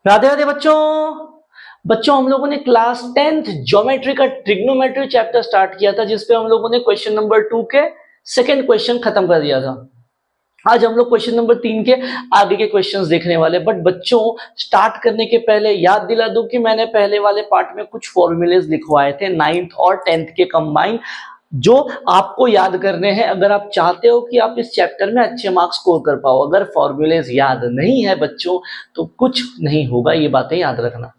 राधे राधे बच्चों। बच्चों हम लोगों ने क्लास 10th ज्योमेट्री का ट्रिग्नोमेट्री चैप्टर स्टार्ट किया था, जिसपे हम लोगों ने क्वेश्चन नंबर 2 के सेकंड क्वेश्चन खत्म कर दिया था। आज हम लोग क्वेश्चन नंबर 3 के आगे के क्वेश्चंस देखने वाले। बट बच्चों, स्टार्ट करने के पहले याद दिला दूं कि मैंने पहले वाले पार्ट में कुछ फॉर्मूलेज लिखवाए थे 9th और 10th के कंबाइन, जो आपको याद करने हैं अगर आप चाहते हो कि आप इस चैप्टर में अच्छे मार्क्स स्कोर कर पाओ। अगर फॉर्मूलेज याद नहीं है बच्चों तो कुछ नहीं होगा, ये बातें याद रखना।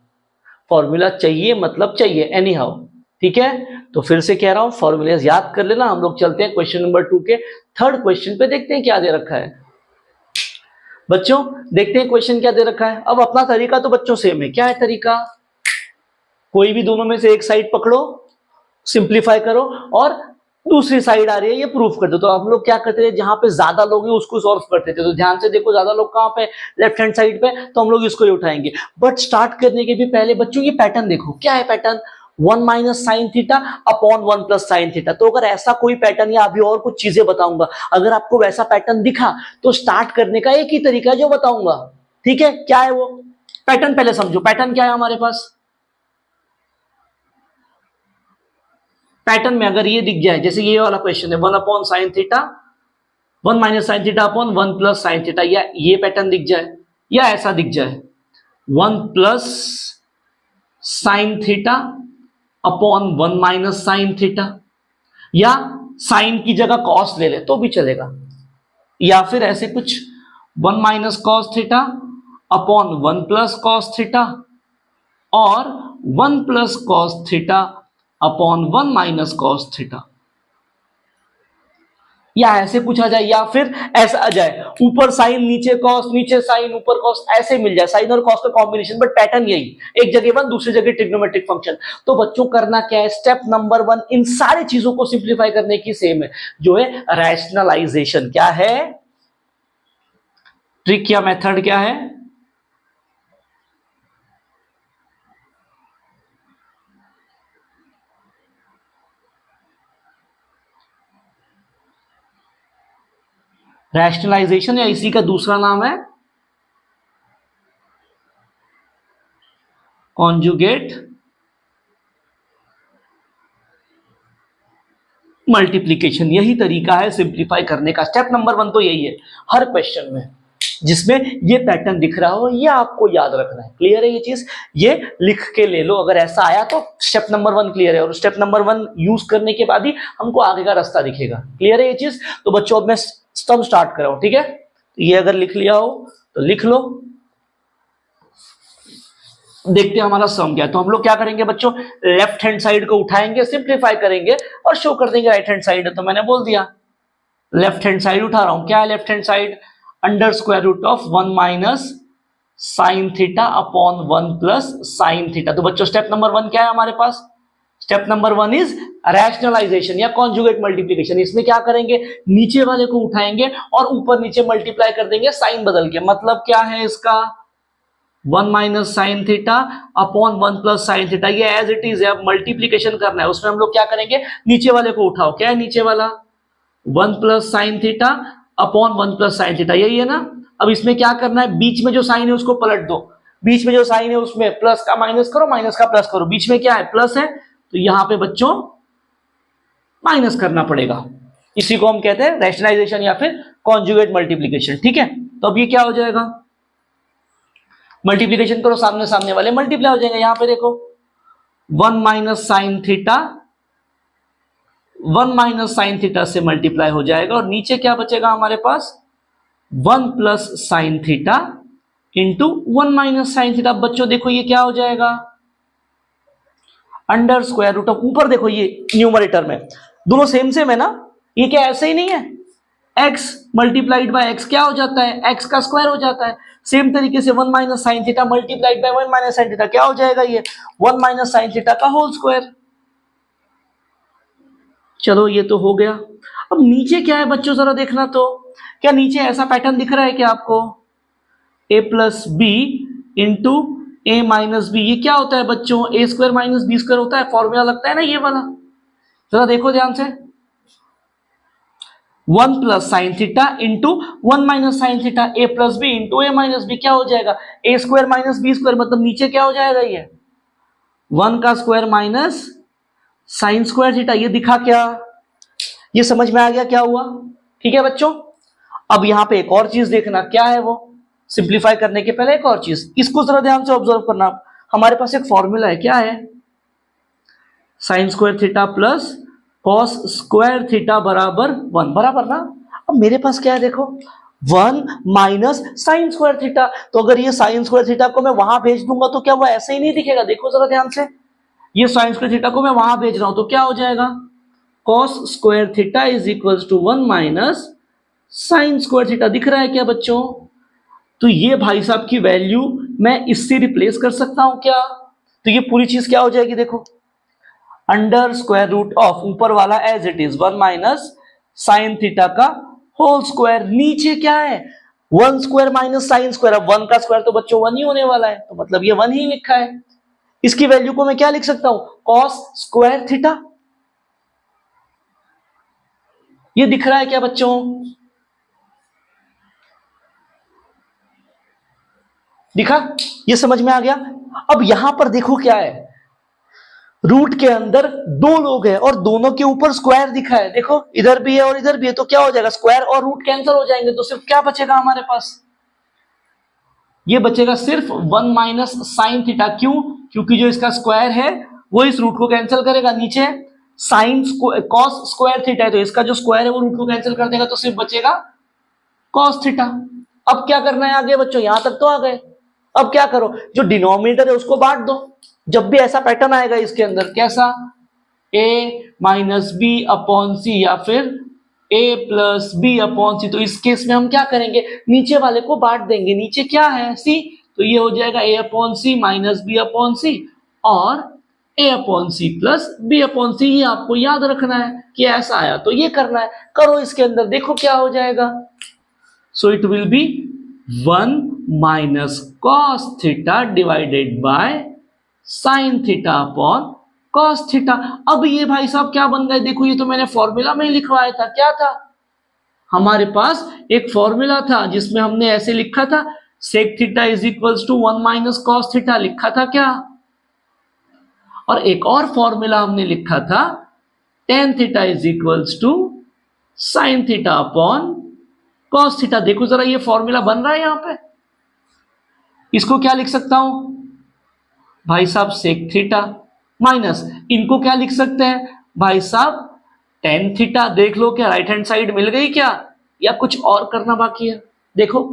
फॉर्मूला चाहिए मतलब चाहिए एनी हाउ, ठीक है। तो फिर से कह रहा हूं, फॉर्मूलेज याद कर लेना। हम लोग चलते हैं क्वेश्चन नंबर 2 के थर्ड क्वेश्चन पे, देखते हैं क्या दे रखा है। बच्चों देखते हैं क्वेश्चन क्या दे रखा है। अब अपना तरीका तो बच्चों सेम है। क्या है तरीका? कोई भी दोनों में से एक साइड पकड़ो, सिंप्लीफाई करो, और दूसरी साइड आ रही है ये प्रूफ कर दो। तो हम लोग क्या करते थे, जहां पे ज्यादा लोग हैं उसको सॉल्व करते थे। तो ध्यान से देखो, ज्यादा लोग कहां पे, लेफ्ट हैंड साइड पे, तो हम लोग इसको ही उठाएंगे। बट स्टार्ट करने के भी पहले बच्चों ये पैटर्न देखो। क्या है pattern? 1 minus sine theta upon 1 plus sine theta. तो अगर ऐसा कोई पैटर्न, या अभी और कुछ चीजें बताऊंगा, अगर आपको वैसा पैटर्न दिखा तो स्टार्ट करने का एक ही तरीका है जो बताऊंगा, ठीक है। क्या है वो पैटर्न? पहले समझो पैटर्न क्या है हमारे पास। पैटर्न में अगर ये दिख जाए, जैसे ये वाला क्वेश्चन है 1 upon sine theta 1 minus sine theta upon 1 plus sine theta, या ये पैटर्न दिख जाए, या ऐसा दिख जाए 1 plus sine theta upon 1 minus sine theta, या साइन की जगह कॉस ले ले तो भी चलेगा, या फिर ऐसे कुछ 1 minus cos theta upon 1 plus cos theta, और 1 plus cos theta upon 1 minus cos theta, या ऐसे पूछा जाए, या फिर ऐसा आ जाए ऊपर साइन नीचे कॉस, नीचे साइन ऊपर कॉस, ऐसे मिल जाए साइन और कॉस का कॉम्बिनेशन। बट पैटर्न यही, एक जगह 1 दूसरी जगह ट्रिग्नोमेट्रिक फंक्शन। तो बच्चों करना क्या है, स्टेप नंबर 1 इन सारी चीजों को सिंप्लीफाई करने की सेम है, जो है रैशनलाइजेशन। क्या है ट्रिक या मेथड? क्या है? रैशनलाइजेशन, या इसी का दूसरा नाम है कॉन्जुगेट मल्टीप्लीकेशन। यही तरीका है सिंप्लीफाई करने का। स्टेप नंबर 1 तो यही है हर क्वेश्चन में, जिसमें ये पैटर्न दिख रहा हो ये आपको याद रखना है। क्लियर है ये चीज? ये लिख के ले लो, अगर ऐसा आया तो स्टेप नंबर 1 क्लियर है, और स्टेप नंबर 1 यूज करने के बाद ही हमको आगे का रास्ता दिखेगा। क्लियर है ये चीज? तो बच्चों अब मैं सब स्टार्ट कर रहा हूं, ठीक है। ये अगर लिख लिया हो तो लिख लो। देखते हैं हमारा सम क्या है। तो हम लोग क्या करेंगे बच्चों, लेफ्ट हैंड साइड को उठाएंगे, सिंप्लीफाई करेंगे और शो कर देंगे राइट हैंड साइड है। तो मैंने बोल दिया लेफ्ट हैंड साइड उठा रहा हूं। क्या है left hand side? Under square root of 1 minus sine theta upon 1 plus sine theta. तो बच्चों स्टेप नंबर 1 क्या है हमारे पास? स्टेप नंबर 1 इज रैशनलाइजेशन या कॉन्जुगेट मल्टीप्लीकेशन। इसमें क्या करेंगे, नीचे वाले को उठाएंगे और ऊपर नीचे मल्टीप्लाई कर देंगे साइन बदल के। मतलब क्या है इसका, 1 minus sine theta upon 1 plus sine theta. ये एज इट इज है, अब मल्टीप्लीकेशन करना है। उसमें हम लोग क्या करेंगे, नीचे वाले को उठाओ। क्या है नीचे वाला? 1 plus sine theta upon 1 plus sine theta, यही है ना। अब इसमें क्या करना है, बीच में जो साइन है उसको पलट दो। बीच में जो साइन है उसमें प्लस का माइनस करो, माइनस का प्लस करो। बीच में क्या है, प्लस है, तो यहां पे बच्चों माइनस करना पड़ेगा। इसी को हम कहते हैं रैशनलाइजेशन या फिर कॉन्जुगेट मल्टीप्लीकेशन, ठीक है। तो अब ये क्या हो जाएगा, मल्टीप्लीकेशन करो, सामने सामने वाले मल्टीप्लाई हो जाएंगे। यहां पे देखो 1 minus sine theta 1 minus sine theta से मल्टीप्लाई हो जाएगा, और नीचे क्या बचेगा हमारे पास, 1 plus sine theta into 1 minus sine theta. बच्चों देखो ये क्या हो जाएगा, अंडर स्क्वायर रूट ऑफ, ऊपर देखो ये न्यूमरेटर में दोनों सेम सेम है ना, ये क्या ऐसे ही नहीं है, x मल्टीप्लाइड बाय x क्या हो जाता है, x का स्क्वायर हो जाता है। सेम तरीके से 1 minus sine theta multiplied by 1 minus sine theta क्या हो जाएगा, ये 1 माइनस साइन थीटा का होल स्क्वायर। चलो ये तो हो गया। अब नीचे क्या है बच्चों, जरा देखना तो, क्या नीचे ऐसा पैटर्न दिख रहा है क्या आपको, a plus B into A minus b. ये क्या होता है बच्चों, a square minus B square होता है, फॉर्मूला लगता है ना ये वाला। जरा देखो ध्यान से, 1 plus sine theta into 1 minus sine theta, A plus B into A minus B, क्या हो जाएगा A square minus B square, मतलब नीचे क्या हो जाएगा ये 1 का square minus sine square theta. ये दिखा क्या, ये समझ में आ गया क्या हुआ? ठीक है बच्चों, अब यहां पे एक और चीज देखना, क्या है वो, सिंप्लीफाई करने के पहले एक और चीज, इसको जरा ध्यान से ऑब्जर्व करना। हमारे पास एक फॉर्मूला है, क्या है, sign square theta plus cos square theta बराबर 1, बराबर ना। अब मेरे पास क्या है देखो, 1 माइनस साइन स्क्वायर थीटा, तो अगर ये साइन स्क्वायर थीटा को मैं वहां भेज दूंगा तो क्या वो ऐसे ही नहीं दिखेगा? देखो जरा ध्यान से, ये साइन स्क्वायर थीटा को मैं वहां भेज रहा हूं तो क्या हो जाएगा, cos square theta is equal to 1 minus sine square theta. दिख रहा है क्या बच्चों? तो ये भाई साहब की वैल्यू मैं इससे रिप्लेस कर सकता हूं क्या? तो ये पूरी चीज क्या हो जाएगी देखो, अंडर स्क्वायर रूट ऑफ ऊपर वाला as it is 1 minus sine theta का होल स्क्वायर, नीचे क्या है 1 स्क्वायर माइनस साइन स्क्वायर। अब 1 का स्क्वायर तो बच्चों 1 ही होने वाला है, तो मतलब ये 1 ही लिखा है। इसकी वैल्यू को मैं क्या लिख सकता हूं, कॉस स्क्वायर थीटा। ये दिख रहा है क्या बच्चों? दिखा, ये समझ में आ गया। अब यहां पर देखो क्या है, रूट के अंदर दो लोग हैं और दोनों के ऊपर स्क्वायर दिखा है, देखो इधर भी है और इधर भी है, तो क्या हो जाएगा, स्क्वायर और रूट कैंसिल हो जाएंगे, तो सिर्फ क्या बचेगा हमारे पास, ये बचेगा सिर्फ 1 माइनस साइन थीटा। क्यों? क्योंकि जो इसका स्क्वायर है वो इस रूट को कैंसिल करेगा, नीचे साइन कॉस स्क्वायर थीटा है तो इसका जो स्क्वायर है वो रूट को कैंसिल कर देगा, तो सिर्फ बचेगा कॉस थीटा। अब क्या करना है आगे बच्चों, यहां तक तो आ गए। अब क्या करो, जो डिनोमिनेटर है उसको बांट दो। जब भी ऐसा पैटर्न आएगा इसके अंदर, कैसा, a माइनस बी अपॉन सी या फिर a प्लस बी अपॉन सी, तो इस केस में हम क्या करेंगे, नीचे वाले को बांट देंगे। नीचे क्या है c, तो ये हो जाएगा a upon C minus B upon C और a upon C plus B upon C. ये आपको याद रखना है कि ऐसा आया तो ये करना है। करो इसके अंदर, देखो क्या हो जाएगा। So it will be 1 minus cos theta divided by sign theta upon cos theta. अब ये भाई साहब क्या बन गए, देखो ये तो मैंने फॉर्मूला में ही लिखवाया था। क्या था हमारे पास, एक फॉर्मूला था जिसमें हमने ऐसे लिखा था, sec theta is equals to 1 minus cos theta, लिखा था क्या। और एक और फॉर्मूला हमने लिखा था, tan theta is equals to sine theta upon cos theta. देखो जरा ये फॉर्मूला बन रहा है यहां पे। इसको क्या लिख सकता हूं भाई साहब, सेक थीटा माइनस, इनको क्या लिख सकते हैं भाई साहब, टेन थीटा। देख लो क्या राइट हैंड साइड मिल गई क्या, या कुछ और करना बाकी है। देखो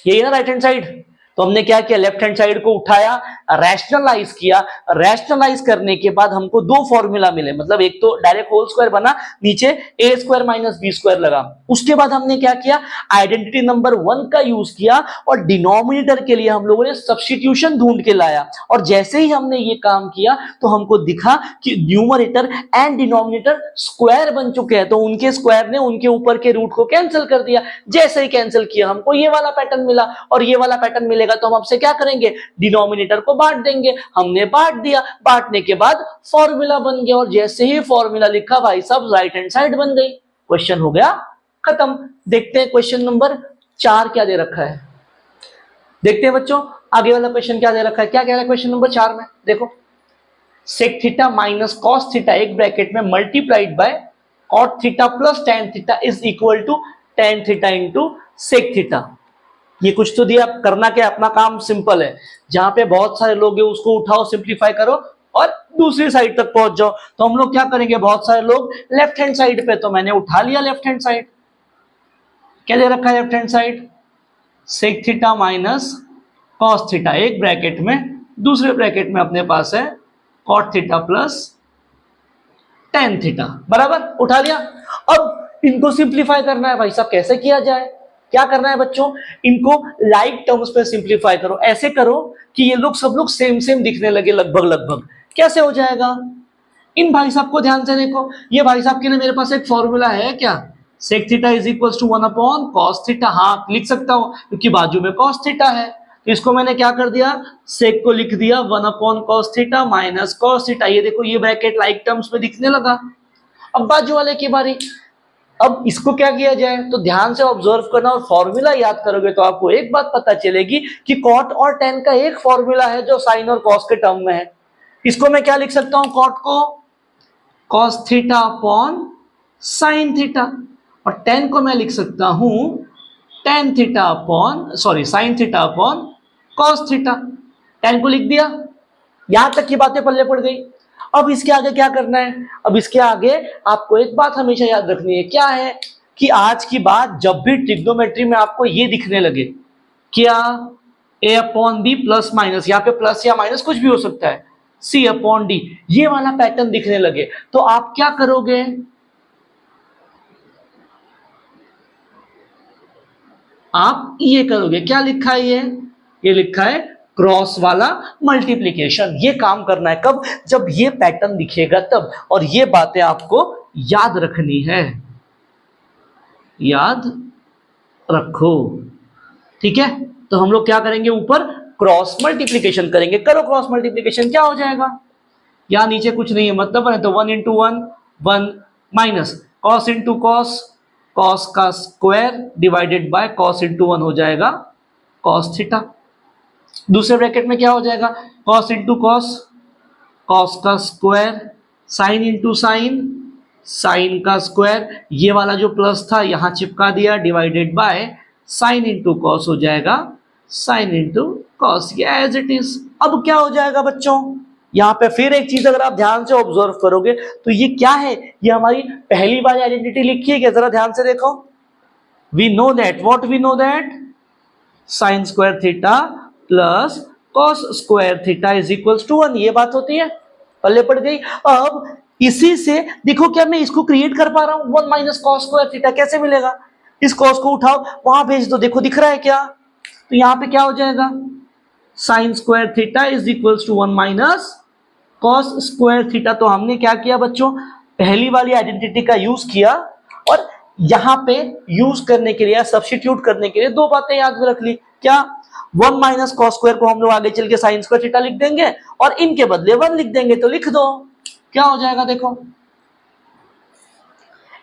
यही ना राइट हैंड साइड, तो हमने क्या किया, लेफ्ट हैंड साइड को उठाया, रैशनलाइज किया। रैशनलाइज करने के बाद हमको दो फॉर्मूला मिले, मतलब एक तो डायरेक्ट होल स्क्वायर बना, नीचे ए स्क्वायर माइनस बी स्क्वायर लगा। उसके बाद हमने क्या किया, आइडेंटिटी नंबर 1 का यूज किया और डिनोमिनेटर के लिए हम लोगों ने सब्स्टिट्यूशन ढूंढ के लाया। और जैसे ही हमने ये काम किया तो हमको दिखा कि न्यूमरेटर एंड डिनोमिनेटर स्क्वायर बन चुके हैं, तो उनके स्क्वायर ने उनके ऊपर के रूट को कैंसिल कर दिया। जैसे ही कैंसिल किया हमको ये वाला पैटर्न मिला, और ये वाला पैटर्न मिलेगा तो हम आपसे क्या करेंगे, डिनोमिनेटर को बांट देंगे। हमने बांट दिया, बांटने के बाद फॉर्मूला बन गया, और जैसे ही फॉर्मूला लिखा भाई साहब राइट हैंड साइड बन गई, क्वेश्चन हो गया खत्म। देखते हैं क्वेश्चन नंबर 4 क्या दे रखा है। देखते हैं बच्चों आगे वाला क्वेश्चन क्या दे रखा है। क्या कह रहा है क्वेश्चन नंबर 4 में, देखो sec theta minus cos theta एक ब्रैकेट में multiplied by cot theta plus tan theta is equal to tan theta into sec theta. ये कुछ तो दिया, करना क्या, अपना काम सिंपल है। जहां पे बहुत सारे लोग हैं उसको उठाओ, सिंप्लीफाई करो और दूसरी साइड तक पहुंच जाओ। तो हम लोग क्या करेंगे, बहुत सारे लोग लेफ्ट हैंड साइड पे, तो मैंने उठा लिया लेफ्ट हैंड साइड। क्या दे रखा है left hand side, sec theta minus cos theta एक ब्रैकेट में, दूसरे ब्रैकेट में अपने पास है cot theta plus tan theta, बराबर उठा लिया। अब इनको सिंप्लीफाई करना है भाई साहब, कैसे किया जाए, क्या करना है बच्चों, इनको लाइक टर्म्स पे सिंप्लीफाई करो। ऐसे करो कि ये लोग सब लोग सेम सेम दिखने लगे लगभग लगभग। कैसे हो जाएगा, इन भाई साहब को ध्यान से देखो। ये भाई साहब के लिए मेरे पास एक फॉर्मूला है, क्या, sec theta is equals to 1 upon cos theta. हाँ लिख सकता हूं क्योंकि बाजू में कॉस थीटा है, तो इसको मैंने क्या कर दिया, सेक को लिख दिया 1 upon cos theta minus cos theta. ये देखो ये ब्रैकेट लाइक टर्म्स में दिखने लगा। अब बाजू वाले की बारी, अब इसको क्या किया जाए, तो ध्यान से ऑब्जर्व करना और फॉर्मूला याद करोगे तो आपको एक बात पता चलेगी कि कॉट और टेन का एक फॉर्मूला है जो साइन और कॉस के टर्म में है। इसको मैं क्या लिख सकता हूं, कॉट को cos theta upon sine theta, और टेन को मैं लिख सकता हूं tan theta upon sine theta upon cos theta. Ten को लिख दिया, यहां तक की बातें पल्ले पड़ गई। अब इसके आगे क्या करना है, अब इसके आगे आपको एक बात हमेशा याद रखनी है, क्या है कि आज की बात जब भी ट्रिग्नोमेट्री में आपको ये दिखने लगे, क्या a upon b plus minus, यहाँ पे प्लस या माइनस कुछ भी हो सकता है, c अपॉन डी, ये वाला पैटर्न दिखने लगे तो आप क्या करोगे, आप ये करोगे, क्या लिखा है ये लिखा है क्रॉस वाला मल्टीप्लिकेशन। ये काम करना है कब, जब ये पैटर्न दिखेगा तब, और ये बातें आपको याद रखनी है, याद रखो, ठीक है। तो हम लोग क्या करेंगे, ऊपर क्रॉस मल्टीप्लिकेशन करेंगे। करो क्रॉस मल्टीप्लिकेशन, क्या हो जाएगा, यहां नीचे कुछ नहीं है मतलब है, तो 1 into 1 1 minus cos into cos, cos का square divided by cos into 1 हो जाएगा कॉस थीटा। दूसरे ब्रैकेट में क्या हो जाएगा, कॉस इंटू कॉस, कॉस का square, sine into sine, sine का स्क्वायर, ये वाला जो प्लस था यहां चिपका दिया, divided by sine into cos हो जाएगा साइन इंटू कॉस, ये एज इट इज। अब क्या हो जाएगा बच्चों, यहां पे फिर एक चीज अगर आप ध्यान से ऑब्जर्व करोगे तो ये क्या है, ये हमारी पहली बार आइडेंटिटी लिखी है क्या, जरा ध्यान से देखो। We know that, what we know that, sine square theta plus cos square theta is equals to 1, ये बात होती है, पल्ले पड़ गई। अब इसी से देखो क्या मैं इसको क्रिएट कर पा रहा हूं, 1 माइनस कॉस स्क्वायर थीटा कैसे मिलेगा, इस कॉस को उठाओ वहां भेज दो, देखो दिख रहा है क्या, तो यहां पे क्या हो जाएगा, sine square theta is equals to 1 minus cos square theta. तो हमने क्या किया बच्चों, पहली वाली आइडेंटिटी का यूज किया, और यहां पे यूज करने के लिए, सब्स्टिट्यूट करने के लिए दो बातें याद में रख ली, क्या, 1 माइनस कॉस स्क्वायर को हम लोग आगे चल के साइन स्क्वायर थीटा लिख देंगे और इनके बदले 1 लिख देंगे, तो लिख दो, क्या हो जाएगा देखो,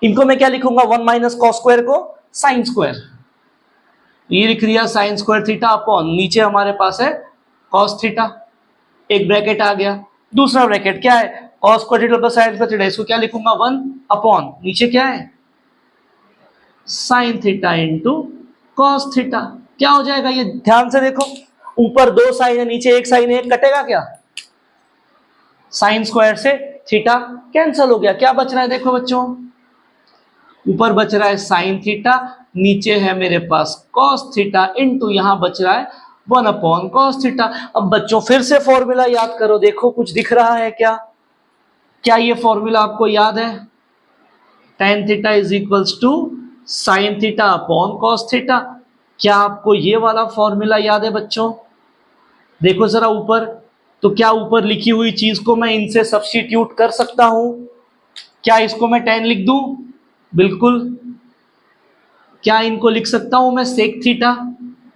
इनको मैं क्या लिखूंगा, 1 माइनस कॉस स्क्वायर को साइन स्क्वायर, ये लिख दिया साइन स्क्वायर थीटा अपॉन, नीचे हमारे पास है कॉस थीटा, एक ब्रैकेट आ गया, दूसरा ब्रैकेट क्या है, cos square theta plus sign square theta, इसको क्या लिखूंगा 1 अपॉन, नीचे क्या है sign theta into cos theta, क्या हो जाएगा, ये ध्यान से देखो, ऊपर 2 साइन है नीचे 1 साइन है, कटेगा क्या, साइन स्क्वायर से थीटा कैंसिल हो गया, क्या बच रहा है देखो बच्चों, ऊपर बच रहा है साइन थीटा, नीचे है मेरे पास कॉस थीटा इंटू यहां बच रहा है 1 अपॉन कॉस थीटा। अब बच्चों फिर से फॉर्मूला याद करो, देखो कुछ दिख रहा है क्या, क्या ये फॉर्मूला आपको याद है, tan theta is equals to sine theta upon cos theta, क्या आपको ये वाला फॉर्मूला याद है बच्चों, देखो जरा ऊपर, तो क्या ऊपर लिखी हुई चीज को मैं इनसे सब्स्टिट्यूट कर सकता हूं, क्या इसको मैं tan लिख दूं, बिल्कुल, क्या इनको लिख सकता हूं मैं सेक थीटा,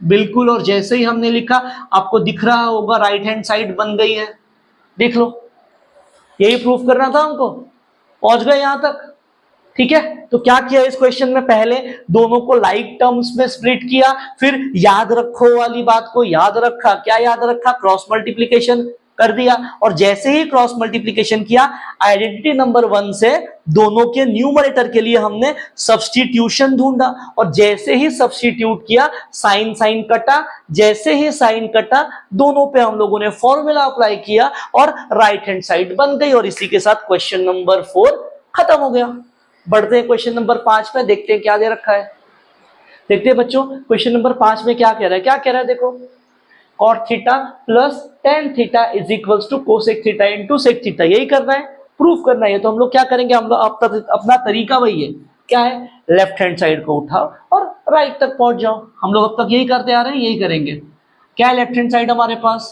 बिल्कुल, और जैसे ही हमने लिखा आपको दिख रहा होगा राइट हैंड साइड बन गई है, देख लो, यही प्रूफ करना था हमको, पहुंच गए यहां तक, ठीक है। तो क्या किया इस क्वेश्चन में, पहले दोनों को लाइक टर्म्स में स्प्लिट किया, फिर याद रखो वाली बात को याद रखा, क्या याद रखा, क्रॉस मल्टीप्लिकेशन कर दिया, और जैसे ही क्रॉस मल्टीप्लिकेशन किया आइडेंटिटी नंबर 1 से दोनों के न्यूमरेटर के लिए हमने सब्स्टिट्यूशन ढूंढा, और जैसे ही सब्स्टिट्यूट किया साइन साइन कटा, जैसे ही साइन कटा दोनों पे हम लोगों ने फॉर्मूला अप्लाई किया और राइट हैंड साइड बन गई, और इसी के साथ क्वेश्चन नंबर 4 खत्म हो गया। बढ़ते हैं क्वेश्चन नंबर 5 पे, देखते हैं क्या दे रखा है, देखते हैं बच्चों क्वेश्चन नंबर 5 में क्या कह रहा है, क्या कह रहा है देखो, cot theta plus tan theta is equals to cosec theta into sec theta, यही करना है, प्रूफ करना है। तो हम लोग क्या करेंगे, हम लोग अपना तरीका वही है, क्या है, लेफ्ट हैंड साइड को उठाओ और राइट तक पहुंच जाओ, हम लोग अब तक यही करते आ रहे हैं, यही करेंगे। क्या है लेफ्ट हैंड साइड हमारे पास,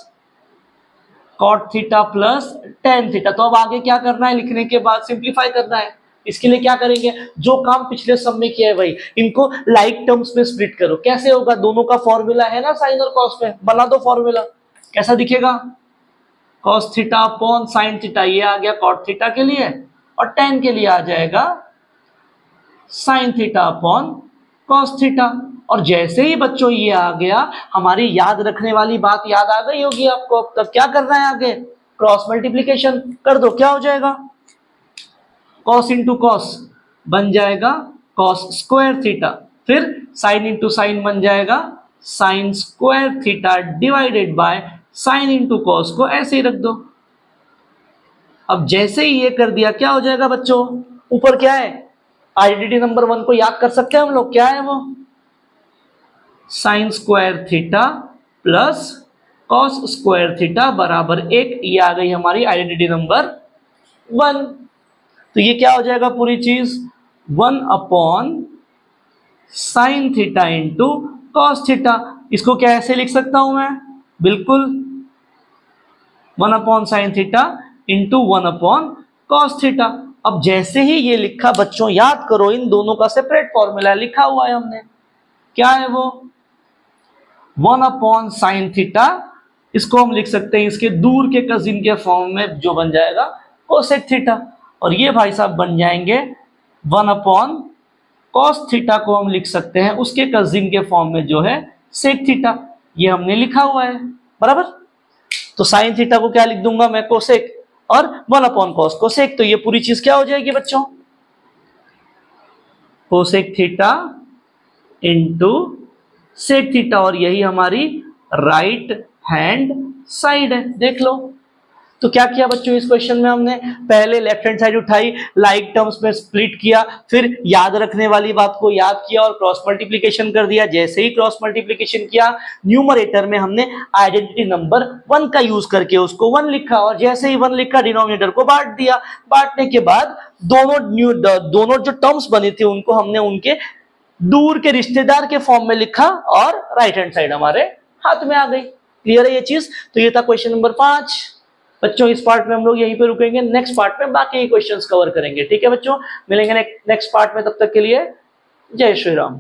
cot theta plus tan theta, तो अब आगे क्या करना है, लिखने के बाद सिंप्लीफाई करना है। इसके लिए क्या करेंगे, जो काम पिछले सब में किया है वही, इनको लाइक टर्म्स में स्प्लिट करो, कैसे होगा, दोनों का फॉर्मूला है ना साइन और कॉस में, बना दो फॉर्मूला, कैसा दिखेगा, cos theta upon sine theta, ये आ गया कॉट थीटा के लिए, और tan के लिए आ जाएगा sign theta upon cos theta. और जैसे ही बच्चों ये आ गया, हमारी याद रखने वाली बात याद आ गई होगी आपको। अब तक क्या करना है, आगे क्रॉस मल्टीप्लीकेशन कर दो। क्या हो जाएगा, कॉस इंटू कॉस बन जाएगा कॉस स्क्वायर थीटा, फिर साइन इंटू साइन बन जाएगा sine square theta divided by sine into cos को ऐसे ही रख दो। अब जैसे ही ये कर दिया, क्या हो जाएगा बच्चों, ऊपर क्या है, आइडेंटिटी नंबर 1 को याद कर सकते हैं हम लोग, क्या है वो, sign square theta plus cos square theta बराबर 1। ये आ गई हमारी आइडेंटिटी नंबर 1। तो ये क्या हो जाएगा पूरी चीज, 1 upon sine theta into cos theta. इसको क्या ऐसे लिख सकता हूं मैं, बिल्कुल 1 upon sine theta into 1 upon cos theta. अब जैसे ही ये लिखा बच्चों, याद करो इन दोनों का सेपरेट फॉर्मूला लिखा हुआ है हमने, क्या है वो, 1 अपॉन साइन थीटा, इसको हम लिख सकते हैं इसके दूर के कजिन के फॉर्म में, जो बन जाएगा कोसेक थीटा। और ये भाई साहब बन जाएंगे 1 अपॉन कॉस थीटा को हम लिख सकते हैं उसके कजिन के फॉर्म में, जो है सेक थीटा। ये हमने लिखा हुआ है बराबर। तो साइन थीटा को क्या लिख दूंगा मैं, कोसेक, और 1 अपॉन कॉस कोसेक। तो ये पूरी चीज क्या हो जाएगी बच्चों, cosec theta into sec theta. और यही हमारी राइट हैंड साइड है, देख लो। तो क्या किया बच्चों इस क्वेश्चन में, हमने पहले लेफ्ट हैंड साइड उठाई, लाइक टर्म्स में स्प्लिट किया, फिर याद रखने वाली बात को याद किया और क्रॉस मल्टीप्लिकेशन कर दिया। जैसे ही क्रॉस मल्टीप्लिकेशन किया, न्यूमरेटर में हमने आइडेंटिटी नंबर 1 का यूज करके उसको 1 लिखा, और जैसे ही 1 लिखा डिनोमिनेटर को बांट दिया। बांटने के बाद दोनों जो टर्म्स बने थे उनको हमने उनके दूर के रिश्तेदार के फॉर्म में लिखा, और राइट हैंड साइड हमारे हाथ में आ गई। क्लियर है ये चीज। तो ये था क्वेश्चन नंबर 5 बच्चों। इस पार्ट में हम लोग यहीं पे रुकेंगे, नेक्स्ट पार्ट में बाकी क्वेश्चंस कवर करेंगे। ठीक है बच्चों, मिलेंगे नेक्स्ट पार्ट में, तब तक के लिए जय श्री राम।